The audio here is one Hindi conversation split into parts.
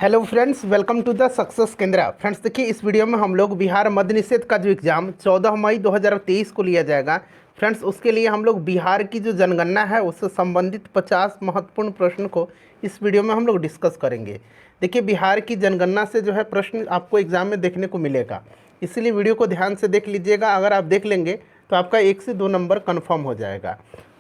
Hello friends, welcome to the success Kendra. Friends देखिए, इस वीडियो में हम लोग बिहार मद्य निषेध का जो एग्ज़ाम 14 मई 2023 को लिया जाएगा। फ्रेंड्स उसके लिए हम लोग बिहार की जो जनगणना है उससे संबंधित 50 महत्वपूर्ण प्रश्न को इस वीडियो में हम लोग डिस्कस करेंगे। देखिए, बिहार की जनगणना से जो है प्रश्न आपको एग्ज़ाम में देखने को मिलेगा, इसीलिए वीडियो को ध्यान से देख लीजिएगा। अगर आप देख लेंगे तो आपका 1 से 2 नंबर कन्फर्म हो जाएगा।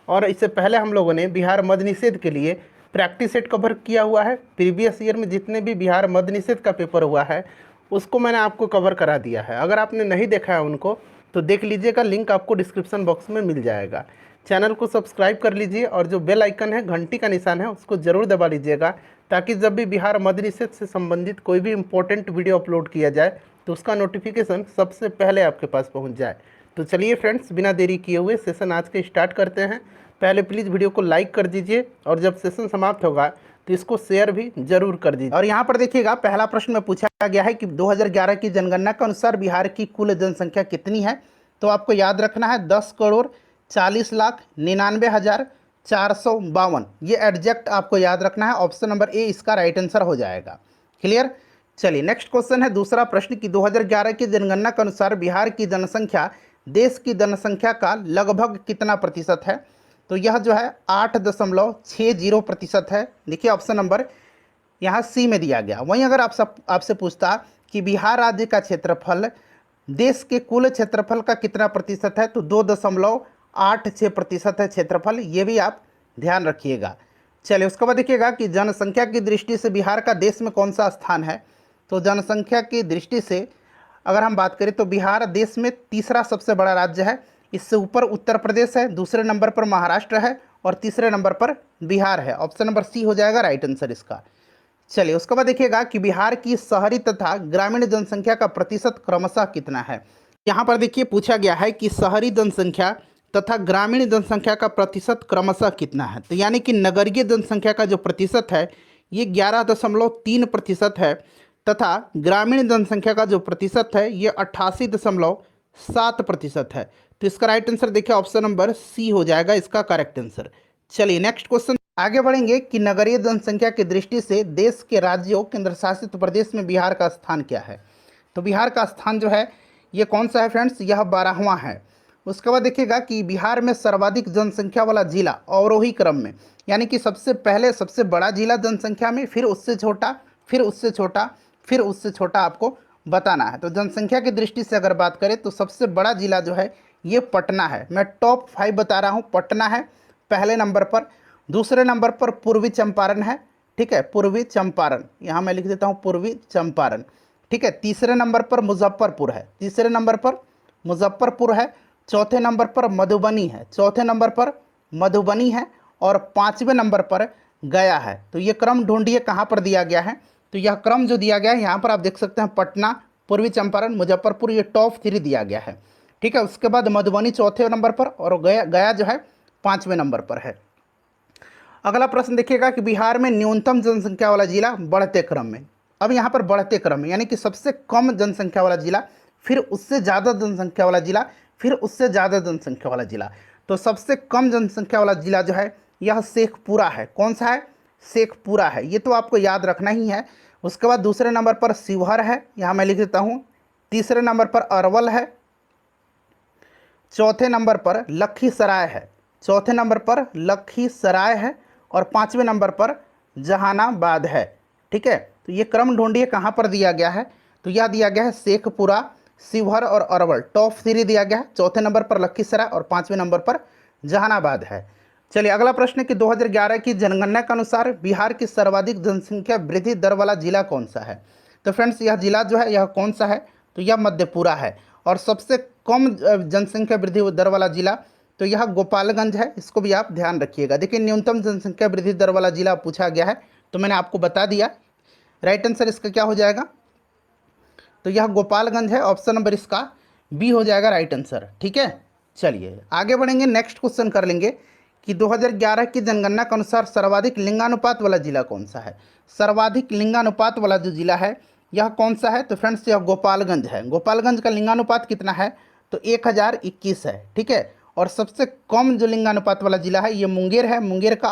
और इससे पहले हम लोगों ने बिहार मद्य निषेध के लिए प्रैक्टिस सेट कवर किया हुआ है। प्रीवियस ईयर में जितने भी बिहार मद्य निषेध का पेपर हुआ है उसको मैंने आपको कवर करा दिया है। अगर आपने नहीं देखा है उनको तो देख लीजिएगा, लिंक आपको डिस्क्रिप्शन बॉक्स में मिल जाएगा। चैनल को सब्सक्राइब कर लीजिए और जो बेल आइकन है, घंटी का निशान है, उसको ज़रूर दबा लीजिएगा, ताकि जब भी बिहार मद्य निषेध से संबंधित कोई भी इंपॉर्टेंट वीडियो अपलोड किया जाए तो उसका नोटिफिकेशन सबसे पहले आपके पास पहुँच जाए। तो चलिए फ्रेंड्स, बिना देरी किए हुए सेशन आज के स्टार्ट करते हैं। पहले प्लीज़ वीडियो को लाइक कर दीजिए और जब सेशन समाप्त होगा तो इसको शेयर भी जरूर कर दीजिए। और यहाँ पर देखिएगा, पहला प्रश्न में पूछा गया है कि 2011 की जनगणना के अनुसार बिहार की कुल जनसंख्या कितनी है। तो आपको याद रखना है 10,40,99,452। ये एग्जैक्ट आपको याद रखना है। ऑप्शन नंबर ए इसका राइट आंसर हो जाएगा। क्लियर। चलिए नेक्स्ट क्वेश्चन है, दूसरा प्रश्न कि 2011 की जनगणना के अनुसार बिहार की जनसंख्या देश की जनसंख्या का लगभग कितना प्रतिशत है। तो यह जो है 8.60% है। देखिए ऑप्शन नंबर यहाँ सी में दिया गया। वहीं अगर आपसे पूछता कि बिहार राज्य का क्षेत्रफल देश के कुल क्षेत्रफल का कितना प्रतिशत है, तो 2.86% है क्षेत्रफल। ये भी आप ध्यान रखिएगा। चलिए उसके बाद देखिएगा कि जनसंख्या की दृष्टि से बिहार का देश में कौन सा स्थान है। तो जनसंख्या की दृष्टि से अगर हम बात करें तो बिहार देश में तीसरा सबसे बड़ा राज्य है। इससे ऊपर उत्तर प्रदेश है, दूसरे नंबर पर महाराष्ट्र है और तीसरे नंबर पर बिहार है। ऑप्शन नंबर सी हो जाएगा राइट आंसर इसका। चलिए उसके बाद देखिएगा कि बिहार की शहरी तथा ग्रामीण जनसंख्या का प्रतिशत क्रमशः कितना है। यहाँ पर देखिए पूछा गया है कि शहरी जनसंख्या तथा ग्रामीण जनसंख्या का प्रतिशत क्रमशः कितना है। तो यानी कि नगरीय जनसंख्या का जो प्रतिशत है ये 11.3% है तथा ग्रामीण जनसंख्या का जो प्रतिशत है ये 88.7% है। तो इसका राइट आंसर देखिए ऑप्शन नंबर सी हो जाएगा इसका करेक्ट आंसर। चलिए नेक्स्ट क्वेश्चन आगे बढ़ेंगे कि नगरीय जनसंख्या की दृष्टि से देश के राज्यों केंद्र शासित प्रदेश में बिहार का स्थान क्या है। तो बिहार का स्थान जो है ये कौन सा है फ्रेंड्स, यह 12वां है। उसके बाद देखिएगा कि बिहार में सर्वाधिक जनसंख्या वाला जिला अवरोही क्रम में, यानी कि सबसे पहले सबसे बड़ा जिला जनसंख्या में, फिर उससे छोटा, फिर उससे छोटा, फिर उससे छोटा आपको बताना है। तो जनसंख्या की दृष्टि से अगर बात करें तो सबसे बड़ा जिला जो है ये पटना है। मैं टॉप 5 बता रहा हूँ। पटना है पहले नंबर पर, दूसरे नंबर पर पूर्वी चंपारण है, ठीक है, पूर्वी चंपारण, यहाँ मैं लिख देता हूँ पूर्वी चंपारण, ठीक है। तीसरे नंबर पर मुजफ्फरपुर है, तीसरे नंबर पर मुजफ्फरपुर है। चौथे नंबर पर मधुबनी है, चौथे नंबर पर मधुबनी है और पाँचवें नंबर पर गया है। तो ये क्रम ढूंढिए कहाँ पर दिया गया है। तो यह क्रम जो दिया गया है यहाँ पर आप देख सकते हैं, पटना, पूर्वी चंपारण, मुजफ्फरपुर, ये टॉप 3 दिया गया है, ठीक है। उसके बाद मधुबनी चौथे नंबर पर और गया जो है 5वें नंबर पर है। अगला प्रश्न देखिएगा कि बिहार में न्यूनतम जनसंख्या वाला जिला बढ़ते क्रम में। अब यहाँ पर बढ़ते क्रम में यानी कि सबसे कम जनसंख्या वाला जिला, फिर उससे ज़्यादा जनसंख्या वाला जिला, फिर उससे ज़्यादा जनसंख्या वाला जिला। तो सबसे कम जनसंख्या वाला जिला जो है यह शेखपुरा है। कौन सा है, शेखपुरा है। ये तो आपको याद रखना ही है। उसके बाद दूसरे नंबर पर शिवहर है, यहाँ मैं लिख देता हूँ। तीसरे नंबर पर अरवल है, चौथे नंबर पर लखीसराय है, चौथे नंबर पर लखीसराय है और 5वें नंबर पर जहानाबाद है, ठीक है। तो ये क्रम ढूंढिए कहाँ पर दिया गया है। तो यह दिया गया है शेखपुरा, शिवहर और अरवल, टॉप 3 दिया गया है। चौथे नंबर पर लखीसराय और 5वें नंबर पर जहानाबाद है। चलिए अगला प्रश्न कि 2011 की जनगणना के अनुसार बिहार की सर्वाधिक जनसंख्या वृद्धि दर वाला जिला कौन सा है। तो फ्रेंड्स यह जिला जो है यह कौन सा है, तो यह मधेपुरा है। और सबसे कम जनसंख्या वृद्धि दर वाला जिला तो यह गोपालगंज है। इसको भी आप ध्यान रखिएगा। देखिए न्यूनतम जनसंख्या वृद्धि दर वाला जिला पूछा गया है तो मैंने आपको बता दिया। राइट आंसर इसका क्या हो जाएगा, तो यह गोपालगंज है। ऑप्शन नंबर इसका बी हो जाएगा राइट आंसर, ठीक है। चलिए आगे बढ़ेंगे, नेक्स्ट क्वेश्चन कर लेंगे कि 2011 की जनगणना के अनुसार सर्वाधिक लिंगानुपात वाला जिला कौन सा है। सर्वाधिक लिंगानुपात वाला जो जिला है यह कौन सा है, तो फ्रेंड्स यह गोपालगंज है। गोपालगंज का लिंगानुपात कितना है, तो 1021 है, ठीक है। और सबसे कम जो लिंगानुपात वाला जिला है ये मुंगेर है। मुंगेर का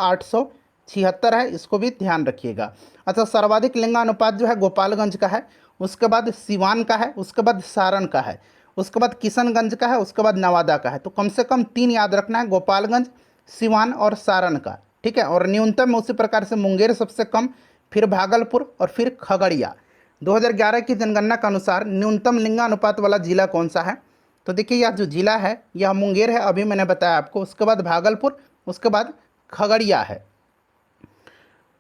76 है, इसको भी ध्यान रखिएगा। अच्छा, सर्वाधिक लिंगानुपात जो है गोपालगंज का है, उसके बाद सिवान का है, उसके बाद सारण का है, उसके बाद किशनगंज का है, उसके बाद नवादा का है। तो कम से कम 3 याद रखना है, गोपालगंज, सिवान और सारण का, ठीक है। और न्यूनतम उसी प्रकार से मुंगेर सबसे कम, फिर भागलपुर और फिर खगड़िया। 2011 की जनगणना के अनुसार न्यूनतम लिंगानुपात वाला जिला कौन सा है? तो देखिए यह जो जिला है यह मुंगेर है, अभी मैंने बताया आपको, उसके बाद भागलपुर, उसके बाद खगड़िया है।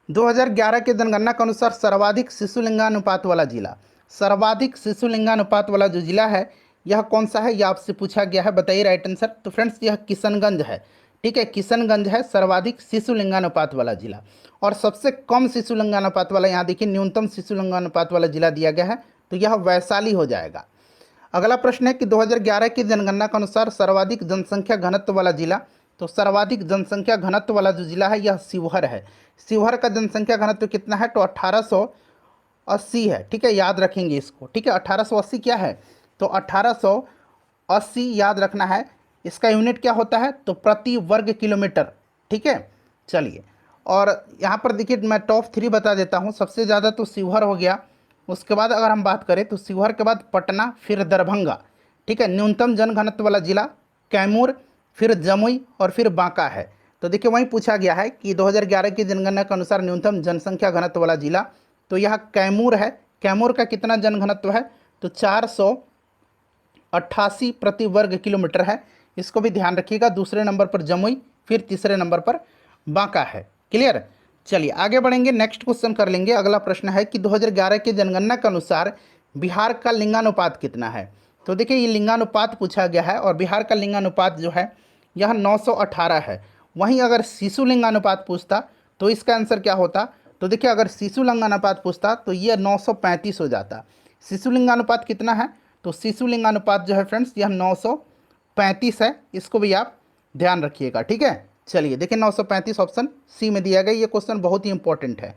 2011 के जनगणना के अनुसार सर्वाधिक शिशु लिंगानुपात वाला जिला, सर्वाधिक शिशु लिंगानुपात वाला जो जिला है यह कौन सा है, यह आपसे पूछा गया है, बताइए राइट आंसर। तो फ्रेंड्स यह किशनगंज है, ठीक है, किशनगंज है सर्वाधिक शिशु लिंगानुपात वाला जिला। और सबसे कम शिशु लिंगानुपात वाला, यहाँ देखिए न्यूनतम शिशु लिंगानुपात वाला जिला दिया गया है, तो यह वैशाली हो जाएगा। अगला प्रश्न है कि 2011 की जनगणना के अनुसार सर्वाधिक जनसंख्या घनत्व वाला जिला, तो सर्वाधिक जनसंख्या घनत्व वाला जो जिला है यह शिवहर है। शिवहर का जनसंख्या घनत्व कितना है? तो 1880 है, ठीक है, याद रखेंगे इसको, ठीक है। 1880 क्या है? तो 1880 याद रखना है। इसका यूनिट क्या होता है? तो प्रति वर्ग किलोमीटर, ठीक है। चलिए, और यहाँ पर देखिए मैं टॉप 3 बता देता हूँ। सबसे ज़्यादा तो शिवहर हो गया, उसके बाद अगर हम बात करें तो शिवहर के बाद पटना, फिर दरभंगा, ठीक है। न्यूनतम जनघनत्व वाला जिला कैमूर, फिर जमुई और फिर बांका है। तो देखिए वहीं पूछा गया है कि 2011 की जनगणना के अनुसार न्यूनतम जनसंख्या घनत्व वाला जिला, तो यह कैमूर है। कैमूर का कितना जनघनत्व है? तो 488 प्रति वर्ग किलोमीटर है, इसको भी ध्यान रखिएगा। दूसरे नंबर पर जमुई, फिर तीसरे नंबर पर बांका है। क्लियर? चलिए आगे बढ़ेंगे, नेक्स्ट क्वेश्चन कर लेंगे। अगला प्रश्न है कि 2011 की जनगणना के अनुसार बिहार का लिंगानुपात कितना है? तो देखिए ये लिंगानुपात पूछा गया है और बिहार का लिंगानुपात जो है यह 918 है। वहीं अगर शिशु लिंगानुपात पूछता तो इसका आंसर क्या होता? तो देखिए अगर शिशु लिंगानुपात पूछता तो यह 935 हो जाता। शिशु लिंगानुपात कितना है? तो शिशु लिंगानुपात जो है फ्रेंड्स यह 935 है, इसको भी आप ध्यान रखिएगा, ठीक है। चलिए देखिए 935 ऑप्शन सी में दिया गया। ये क्वेश्चन बहुत ही इंपॉर्टेंट है।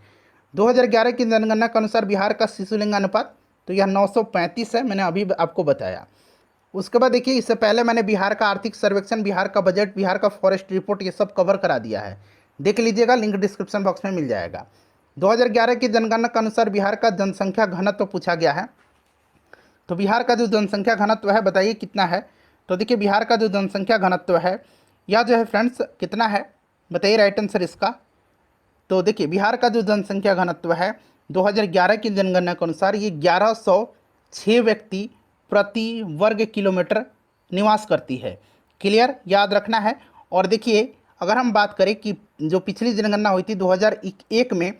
2011 की जनगणना के अनुसार बिहार का शिशु लिंगानुपात तो यह 935 है, मैंने अभी आपको बताया। उसके बाद देखिए इससे पहले मैंने बिहार का आर्थिक सर्वेक्षण, बिहार का बजट, बिहार का फॉरेस्ट रिपोर्ट ये सब कवर करा दिया है, देख लीजिएगा, लिंक डिस्क्रिप्शन बॉक्स में मिल जाएगा। 2011 की जनगणना के अनुसार बिहार का जनसंख्या घनत्व पूछा गया है। तो बिहार का जो जनसंख्या घनत्व है बताइए कितना है? तो देखिए बिहार का जो जनसंख्या घनत्व है यह जो है फ्रेंड्स कितना है, बताइए राइट आंसर इसका। तो देखिए बिहार का जो जनसंख्या घनत्व है 2011 की जनगणना के अनुसार ये 1106 व्यक्ति प्रति वर्ग किलोमीटर निवास करती है। क्लियर? याद रखना है। और देखिए अगर हम बात करें कि जो पिछली जनगणना हुई थी 2001 में,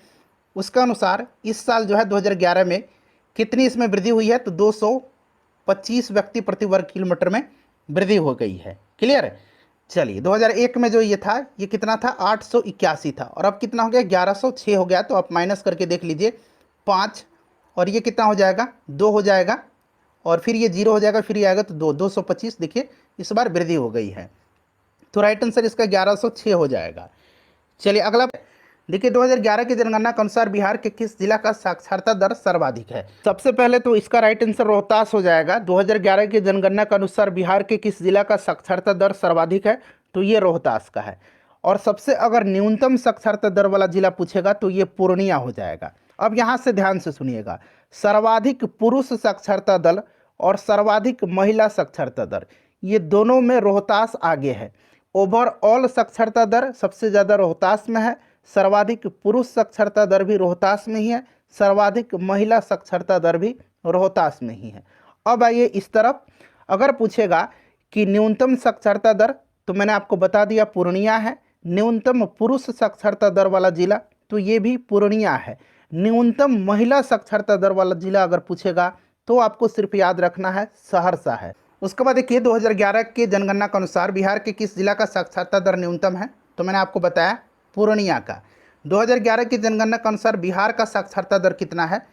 उसके अनुसार इस साल जो है 2011 में कितनी इसमें वृद्धि हुई है? तो 225 व्यक्ति प्रति वर्ग किलोमीटर में वृद्धि हो गई है। क्लियर? चलिए 2001 में जो ये था ये कितना था? 881 था, और अब कितना हो गया? 1106 हो गया। तो आप माइनस करके देख लीजिए, 5 और ये कितना हो जाएगा? 2 हो जाएगा, और फिर ये 0 हो जाएगा, फिर ये आएगा तो 225। देखिए इस बार वृद्धि हो गई है, तो राइट आंसर इसका 1106 हो जाएगा। चलिए अगला देखिए 2011 की जनगणना के अनुसार बिहार के किस जिला का साक्षरता दर सर्वाधिक है? सबसे पहले तो इसका राइट आंसर रोहतास हो जाएगा। 2011 की जनगणना के अनुसार बिहार के किस जिला का साक्षरता दर सर्वाधिक है? तो ये रोहतास का है। और सबसे अगर न्यूनतम साक्षरता दर वाला जिला पूछेगा तो ये पूर्णिया हो जाएगा। अब यहाँ से ध्यान से सुनिएगा, सर्वाधिक पुरुष साक्षरता दर और सर्वाधिक महिला साक्षरता दर, ये दोनों में रोहतास आगे है। ओवरऑल साक्षरता दर सबसे ज़्यादा रोहतास में है, सर्वाधिक पुरुष साक्षरता दर भी रोहतास में ही है, सर्वाधिक महिला साक्षरता दर भी रोहतास में ही है। अब आइए इस तरफ, अगर पूछेगा कि न्यूनतम साक्षरता दर, तो मैंने आपको बता दिया पूर्णिया है। न्यूनतम पुरुष साक्षरता दर वाला जिला तो ये भी पूर्णिया है। न्यूनतम महिला साक्षरता दर वाला जिला अगर पूछेगा तो आपको सिर्फ याद रखना है सहरसा है। उसके बाद देखिए 2011 के जनगणना के अनुसार बिहार के किस जिला का साक्षरता दर न्यूनतम है? तो मैंने आपको बताया पूर्णिया का। 2011 की जनगणना के अनुसार बिहार का साक्षरता दर कितना है?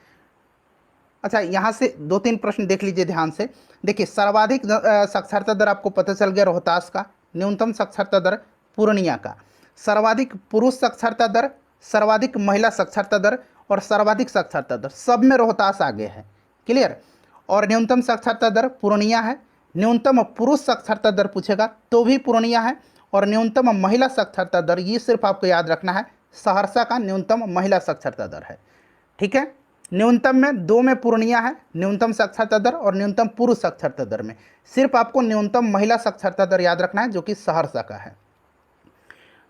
अच्छा यहाँ से 2-3 प्रश्न देख लीजिए ध्यान से। देखिए सर्वाधिक साक्षरता दर आपको पता चल गया रोहतास का, न्यूनतम साक्षरता दर पूर्णिया का, सर्वाधिक पुरुष साक्षरता दर, सर्वाधिक महिला साक्षरता दर और सर्वाधिक साक्षरता दर सब में रोहतास आगे है। क्लियर? और न्यूनतम साक्षरता दर पूर्णिया है। न्यूनतम पुरुष साक्षरता दर पूछेगा तो भी पूर्णिया है, और न्यूनतम महिला साक्षरता दर ये सिर्फ आपको याद रखना है सहरसा का न्यूनतम महिला साक्षरता दर है। ठीक है, न्यूनतम में 2 में पूर्णिया है न्यूनतम साक्षरता दर, और न्यूनतम पुरुष साक्षरता दर में सिर्फ आपको न्यूनतम महिला साक्षरता दर याद रखना है, जो कि सहरसा का है।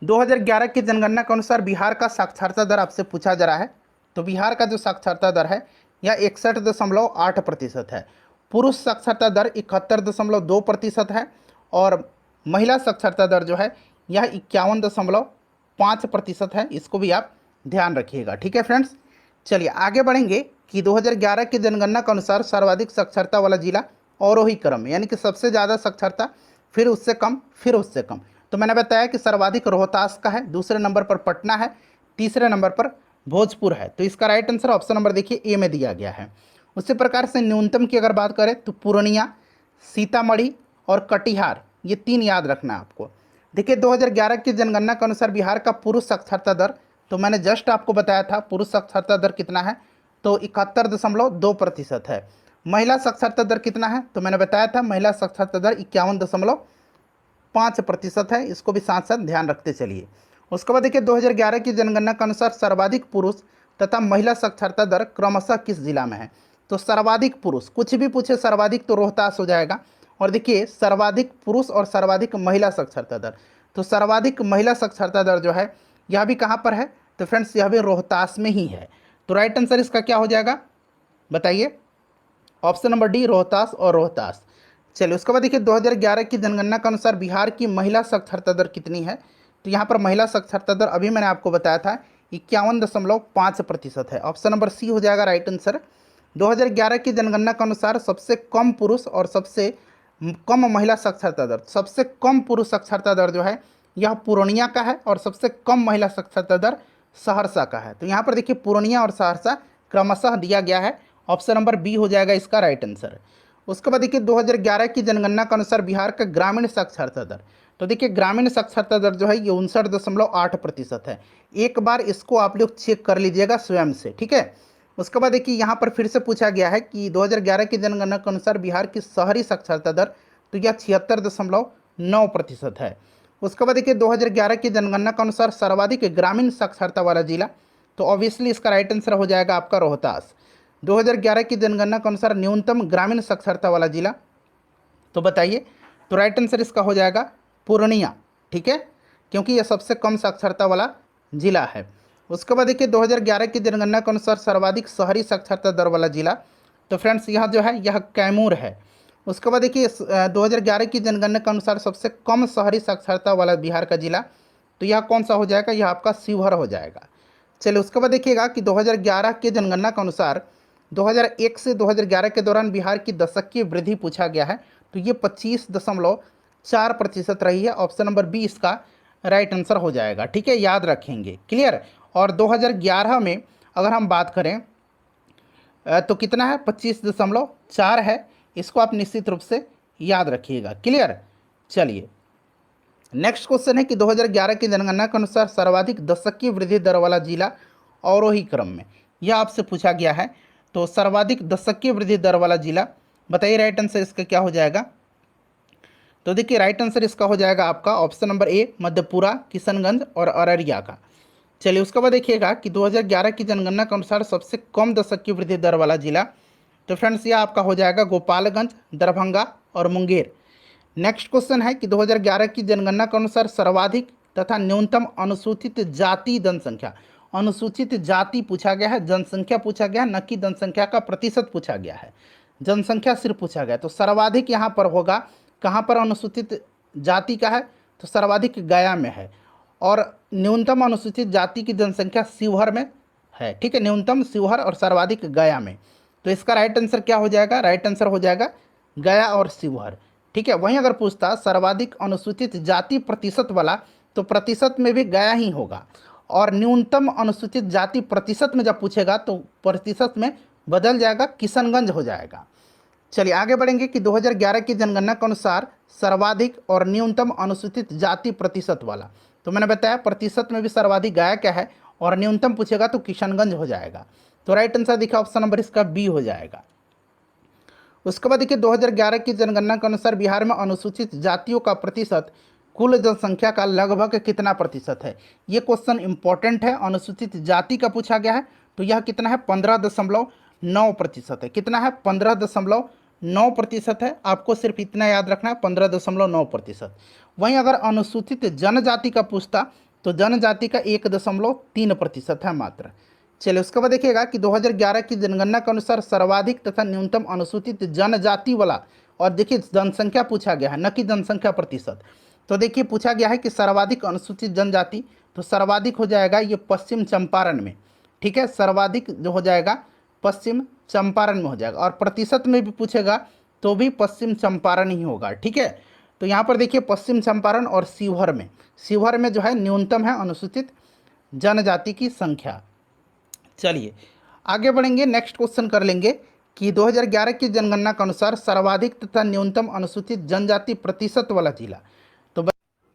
2011 की जनगणना के अनुसार बिहार का साक्षरता दर आपसे पूछा जा रहा है। तो बिहार का जो साक्षरता दर है यह 61.8% है। पुरुष साक्षरता दर 71.2% है, और महिला साक्षरता दर जो है यह 51.5% है। इसको भी आप ध्यान रखिएगा। ठीक है फ्रेंड्स, चलिए आगे बढ़ेंगे कि 2011 की जनगणना के अनुसार सर्वाधिक साक्षरता वाला जिला अवरोही क्रम, यानी कि सबसे ज़्यादा साक्षरता, फिर उससे कम, फिर उससे कम। तो मैंने बताया कि सर्वाधिक रोहतास का है, दूसरे नंबर पर पटना है, तीसरे नंबर पर भोजपुर है। तो इसका राइट आंसर ऑप्शन नंबर देखिए ए में दिया गया है। उसी प्रकार से न्यूनतम की अगर बात करें तो पूर्णिया, सीतामढ़ी और कटिहार, ये 3 याद रखना है आपको। देखिए 2011 की जनगणना के अनुसार बिहार का पुरुष साक्षरता दर, तो मैंने जस्ट आपको बताया था पुरुष साक्षरता दर कितना है, तो 71.2% है। महिला साक्षरता दर कितना है, तो मैंने बताया था महिला साक्षरता दर 51.5% है। इसको भी साथ साथ ध्यान रखते चलिए। उसके बाद देखिए 2011 की जनगणना के अनुसार सर्वाधिक पुरुष तथा महिला साक्षरता दर क्रमशः किस जिला में है। तो सर्वाधिक पुरुष, कुछ भी पूछे सर्वाधिक तो रोहतास हो जाएगा। और देखिए सर्वाधिक पुरुष और सर्वाधिक महिला साक्षरता दर, तो सर्वाधिक महिला साक्षरता दर जो है यह भी कहाँ पर है, तो फ्रेंड्स यह भी रोहतास में ही है। तो राइट आंसर इसका क्या हो जाएगा बताइए, ऑप्शन नंबर डी, रोहतास और रोहतास। चलिए उसके बाद देखिए 2011 की जनगणना के अनुसार बिहार की महिला साक्षरता दर कितनी है। तो यहाँ पर महिला साक्षरता दर अभी मैंने आपको बताया था 51.5% है। ऑप्शन नंबर सी हो जाएगा राइट आंसर। 2011 की जनगणना के अनुसार सबसे कम पुरुष और सबसे कम महिला साक्षरता दर, सबसे कम पुरुष साक्षरता दर जो है यह पूर्णिया का है, और सबसे कम महिला साक्षरता दर सहरसा का है। तो यहाँ पर देखिए पूर्णिया और सहरसा क्रमशः दिया गया है। ऑप्शन नंबर बी हो जाएगा इसका राइट आंसर। उसके बाद देखिए 2011 की जनगणना के अनुसार बिहार का ग्रामीण साक्षरता दर, तो देखिए ग्रामीण साक्षरता दर जो है ये 59.8% है। एक बार इसको आप लोग चेक कर लीजिएगा स्वयं से। ठीक है, उसके बाद देखिए यहाँ पर फिर से पूछा गया है कि 2011 की जनगणना के अनुसार बिहार की शहरी साक्षरता दर, तो यह 76.9% है। उसके बाद देखिए 2011 की जनगणना के अनुसार सर्वाधिक ग्रामीण साक्षरता वाला जिला, तो ऑब्वियसली इसका राइट आंसर हो जाएगा आपका रोहतास। 2011 की जनगणना के अनुसार न्यूनतम ग्रामीण साक्षरता वाला जिला, तो बताइए, तो राइट आंसर इसका हो जाएगा पूर्णिया। ठीक है, क्योंकि यह सबसे कम साक्षरता वाला जिला है। उसके बाद देखिए 2011 की जनगणना के अनुसार सर्वाधिक शहरी साक्षरता दर वाला जिला, तो फ्रेंड्स यह जो है यह कैमूर है। उसके बाद देखिए 2011 की जनगणना के अनुसार सबसे कम शहरी साक्षरता वाला बिहार का जिला, तो यह कौन सा हो जाएगा, यह आपका शिवहर हो जाएगा। चलिए उसके बाद देखिएगा कि 2011 की जनगणना के अनुसार 2001 से 2011 के दौरान बिहार की दशकीय वृद्धि पूछा गया है, तो ये 25.4% रही है। ऑप्शन नंबर बी इसका राइट आंसर हो जाएगा। ठीक है, याद रखेंगे, क्लियर। और 2011 में अगर हम बात करें तो कितना है, 25.4 है। इसको आप निश्चित रूप से याद रखिएगा, क्लियर। चलिए नेक्स्ट क्वेश्चन है कि 2011 की जनगणना के अनुसार सर्वाधिक दशकीय वृद्धि दर वाला जिला अवरोही क्रम में, यह आपसे पूछा गया है। तो सर्वाधिक दशकीय वृद्धि दर वाला जिला बताइए, राइट आंसर इसका क्या हो जाएगा। तो देखिए राइट आंसर इसका हो जाएगा आपका option number A, Madhepura, Kishanganj और अररिया का। चलिए उसके बाद देखिएगा कि 2011 की जनगणना के अनुसार सबसे कम दशकीय वृद्धि दर वाला जिला, तो फ्रेंड्स यह आपका हो जाएगा गोपालगंज, दरभंगा और मुंगेर। नेक्स्ट क्वेश्चन है कि 2011 की जनगणना के अनुसार सर्वाधिक तथा न्यूनतम अनुसूचित जाति जनसंख्या, अनुसूचित जाति पूछा गया है, जनसंख्या पूछा गया है, न कि जनसंख्या का प्रतिशत पूछा गया है, जनसंख्या सिर्फ पूछा गया। तो सर्वाधिक यहाँ पर होगा, कहाँ पर अनुसूचित जाति का है, तो सर्वाधिक गया में है, और न्यूनतम अनुसूचित जाति की जनसंख्या शिवहर में है। ठीक है, न्यूनतम शिवहर और सर्वाधिक गया में। तो इसका राइट आंसर क्या हो जाएगा, राइट आंसर हो जाएगा गया और शिवहर। ठीक है, वहीं अगर पूछता सर्वाधिक अनुसूचित जाति प्रतिशत वाला, तो प्रतिशत में भी गया ही होगा, और न्यूनतम अनुसूचित जाति प्रतिशत में जब पूछेगा तो प्रतिशत में बदल जाएगा, किशनगंज हो जाएगा। चलिए आगे बढ़ेंगे कि 2011 की जनगणना के अनुसार सर्वाधिक और न्यूनतम अनुसूचित जाति प्रतिशत वाला, तो मैंने बताया प्रतिशत में भी सर्वाधिक गया क्या है, और न्यूनतम पूछेगा तो किशनगंज हो जाएगा। तो राइट आंसर देखिए ऑप्शन नंबर इसका बी हो जाएगा। उसके बाद देखिए 2011 की जनगणना के अनुसार बिहार में अनुसूचित जातियों का प्रतिशत कुल जनसंख्या का लगभग कितना प्रतिशत है। ये क्वेश्चन इंपॉर्टेंट है, अनुसूचित जाति का पूछा गया है। तो यह कितना है, 15.9% है। कितना है, 15.9% है। आपको सिर्फ इतना याद रखना है, 15.9%। वहीं अगर अनुसूचित जनजाति का पूछता तो जनजाति का 1.3% है मात्र। चलिए उसके बाद देखिएगा कि 2011 की जनगणना के अनुसार सर्वाधिक तथा न्यूनतम अनुसूचित जनजाति वाला, और देखिए जनसंख्या पूछा गया है न कि जनसंख्या प्रतिशत। तो देखिए पूछा गया है कि सर्वाधिक अनुसूचित जनजाति, तो सर्वाधिक हो जाएगा ये पश्चिम चंपारण में। ठीक है, सर्वाधिक जो हो जाएगा पश्चिम चंपारण में हो जाएगा, और प्रतिशत में भी पूछेगा तो भी पश्चिम चंपारण ही होगा। ठीक है, तो यहाँ पर देखिए पश्चिम चंपारण और शिवहर में जो है न्यूनतम है अनुसूचित जनजाति की संख्या। चलिए आगे बढ़ेंगे, नेक्स्ट क्वेश्चन कर लेंगे कि 2011 की जनगणना के अनुसार सर्वाधिक तथा न्यूनतम अनुसूचित जनजाति प्रतिशत वाला जिला। तो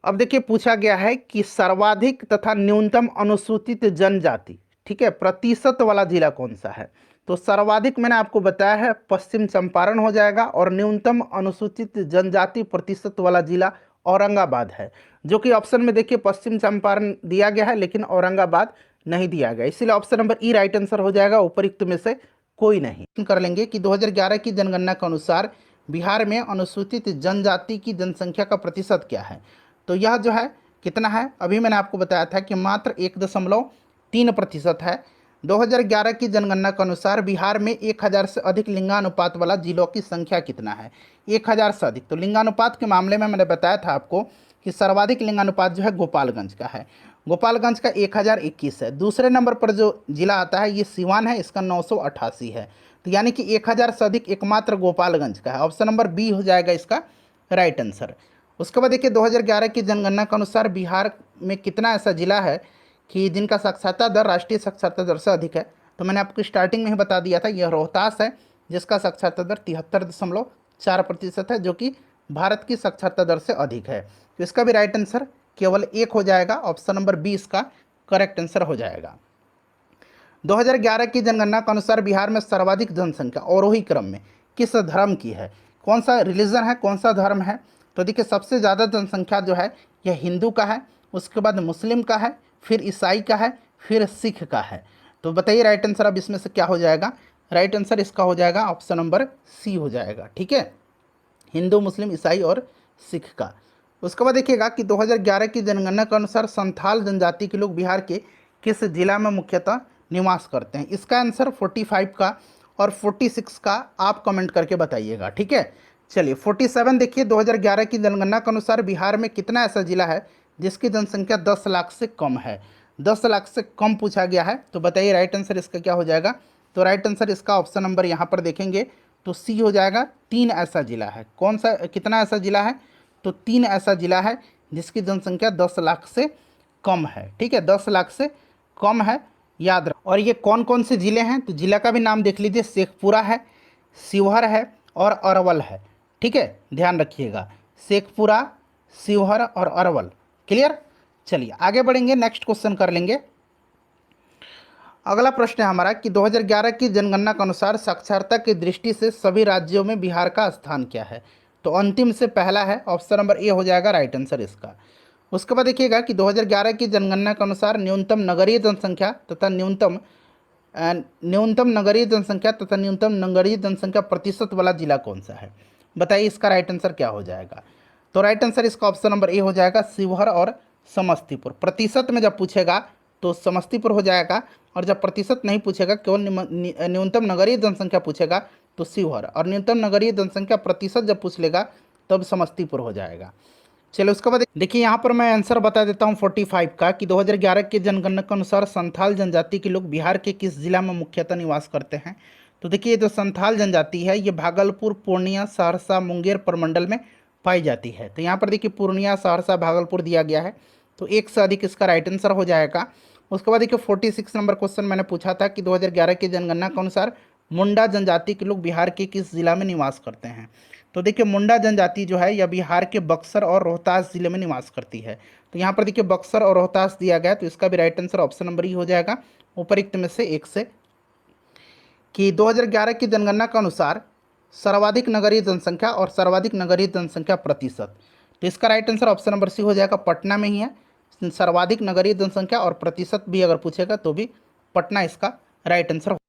अब देखिए पूछा गया है कि सर्वाधिक तथा न्यूनतम अनुसूचित जनजाति, ठीक है, प्रतिशत वाला जिला कौन सा है। तो सर्वाधिक मैंने आपको बताया है पश्चिम चंपारण हो जाएगा, और न्यूनतम अनुसूचित जनजाति प्रतिशत वाला जिला औरंगाबाद है, जो कि ऑप्शन में देखिए पश्चिम चंपारण दिया गया है लेकिन औरंगाबाद नहीं दिया गया, इसीलिए ऑप्शन नंबर ई राइट आंसर हो जाएगा, उपरोक्त में से कोई नहीं। कर लेंगे कि 2011 की जनगणना के अनुसार बिहार में अनुसूचित जनजाति की जनसंख्या का प्रतिशत क्या है। तो यह जो है कितना है, अभी मैंने आपको बताया था कि मात्र 1.3% है। 2011 की जनगणना के अनुसार बिहार में 1000 से अधिक लिंगानुपात वाला जिलों की संख्या कितना है, 1000 से अधिक। तो लिंगानुपात के मामले में मैंने बताया था आपको कि सर्वाधिक लिंगानुपात जो है गोपालगंज का है, गोपालगंज का 1021 है। दूसरे नंबर पर जो जिला आता है ये सिवान है, इसका 988 है। तो यानी कि 1000 से अधिक एकमात्र गोपालगंज का है, ऑप्शन नंबर बी हो जाएगा इसका राइट आंसर। उसके बाद देखिए 2011 की जनगणना के अनुसार बिहार में कितना ऐसा जिला है कि जिनका साक्षरता दर राष्ट्रीय साक्षरता दर से अधिक है। तो मैंने आपको स्टार्टिंग में ही बता दिया था, यह रोहतास है जिसका साक्षरता दर 73.4% है, जो कि भारत की साक्षरता दर से अधिक है। तो इसका भी राइट आंसर केवल एक हो जाएगा, ऑप्शन नंबर बी इसका करेक्ट आंसर हो जाएगा। 2011 की जनगणना के अनुसार बिहार में सर्वाधिक जनसंख्या अवरोही क्रम में किस धर्म की है, कौन सा रिलीजन है, कौन सा धर्म है। तो देखिए सबसे ज़्यादा जनसंख्या जो है यह हिंदू का है, उसके बाद मुस्लिम का है, फिर ईसाई का है, फिर सिख का है। तो बताइए राइट आंसर अब इसमें से क्या हो जाएगा। राइट आंसर इसका हो जाएगा ऑप्शन नंबर सी हो जाएगा। ठीक है, हिंदू मुस्लिम ईसाई और सिख का। उसके बाद देखिएगा कि 2011 की जनगणना के अनुसार संथाल जनजाति के लोग बिहार के किस जिला में मुख्यतः निवास करते हैं। इसका आंसर 45 का और 46 का आप कमेंट करके बताइएगा। ठीक है, चलिए 47 देखिए 2011 की जनगणना के अनुसार बिहार में कितना ऐसा जिला है जिसकी जनसंख्या 10 लाख से कम है। 10 लाख से कम पूछा गया है, तो बताइए राइट आंसर इसका क्या हो जाएगा। तो राइट आंसर इसका ऑप्शन नंबर यहाँ पर देखेंगे तो सी हो जाएगा। 3 ऐसा जिला है, कौन सा, कितना ऐसा जिला है, तो 3 ऐसा जिला है जिसकी जनसंख्या 10 लाख से कम है। ठीक है, 10 लाख से कम है, याद रख। और ये कौन कौन से ज़िले हैं, तो जिला का भी नाम देख लीजिए, शेखपुरा है, शिवहर है और अरवल है। ठीक है, ध्यान रखिएगा, शेखपुरा, शिवहर और अरवल। क्लियर, चलिए आगे बढ़ेंगे, नेक्स्ट क्वेश्चन कर लेंगे। अगला प्रश्न है हमारा कि 2011 की जनगणना के अनुसार साक्षरता की दृष्टि से सभी राज्यों में बिहार का स्थान क्या है। तो अंतिम से पहला है, ऑप्शन नंबर ए हो जाएगा राइट आंसर इसका। उसके बाद देखिएगा कि 2011 की जनगणना के अनुसार न्यूनतम नगरीय जनसंख्या तथा न्यूनतम नगरीय जनसंख्या प्रतिशत वाला जिला कौन सा है। बताइए इसका राइट आंसर क्या हो जाएगा। तो राइट आंसर इसका ऑप्शन नंबर ए हो जाएगा, शिवहर और समस्तीपुर। प्रतिशत में जब पूछेगा तो समस्तीपुर हो जाएगा, और जब प्रतिशत नहीं पूछेगा, केवल न्यूनतम नगरीय जनसंख्या पूछेगा तो शिवहर, और न्यूनतम नगरीय जनसंख्या प्रतिशत जब पूछ लेगा तब समस्तीपुर हो जाएगा। चलिए उसके बाद देखिए यहाँ पर मैं आंसर बता देता हूँ 45 का कि 2011 के जनगणना के अनुसार संथाल जनजाति के लोग बिहार के किस जिला में मुख्यतः निवास करते हैं। तो देखिए जो संथाल जनजाति है ये भागलपुर, पूर्णिया, सहरसा, मुंगेर प्रमंडल में पाई जाती है। तो यहाँ पर देखिए पूर्णिया, सहरसा, भागलपुर दिया गया है, तो एक से अधिक इसका राइट आंसर हो जाएगा। उसके बाद देखिए 46 नंबर क्वेश्चन मैंने पूछा था कि 2011 की जनगणना के अनुसार मुंडा जनजाति के लोग बिहार के किस जिला में निवास करते हैं। तो देखिए मुंडा जनजाति जो है यह बिहार के बक्सर और रोहतास जिले में निवास करती है। तो यहाँ पर देखिए बक्सर और रोहतास दिया गया है, तो इसका भी राइट आंसर ऑप्शन नंबर ई हो जाएगा, उपरोक्त में से एक से। कि 2011 की जनगणना के अनुसार सर्वाधिक नगरीय जनसंख्या और सर्वाधिक नगरीय जनसंख्या प्रतिशत। तो इसका right answer option number c हो जाएगा, पटना में ही है सर्वाधिक नगरीय जनसंख्या, और प्रतिशत भी अगर पूछेगा तो भी पटना इसका राइट आंसर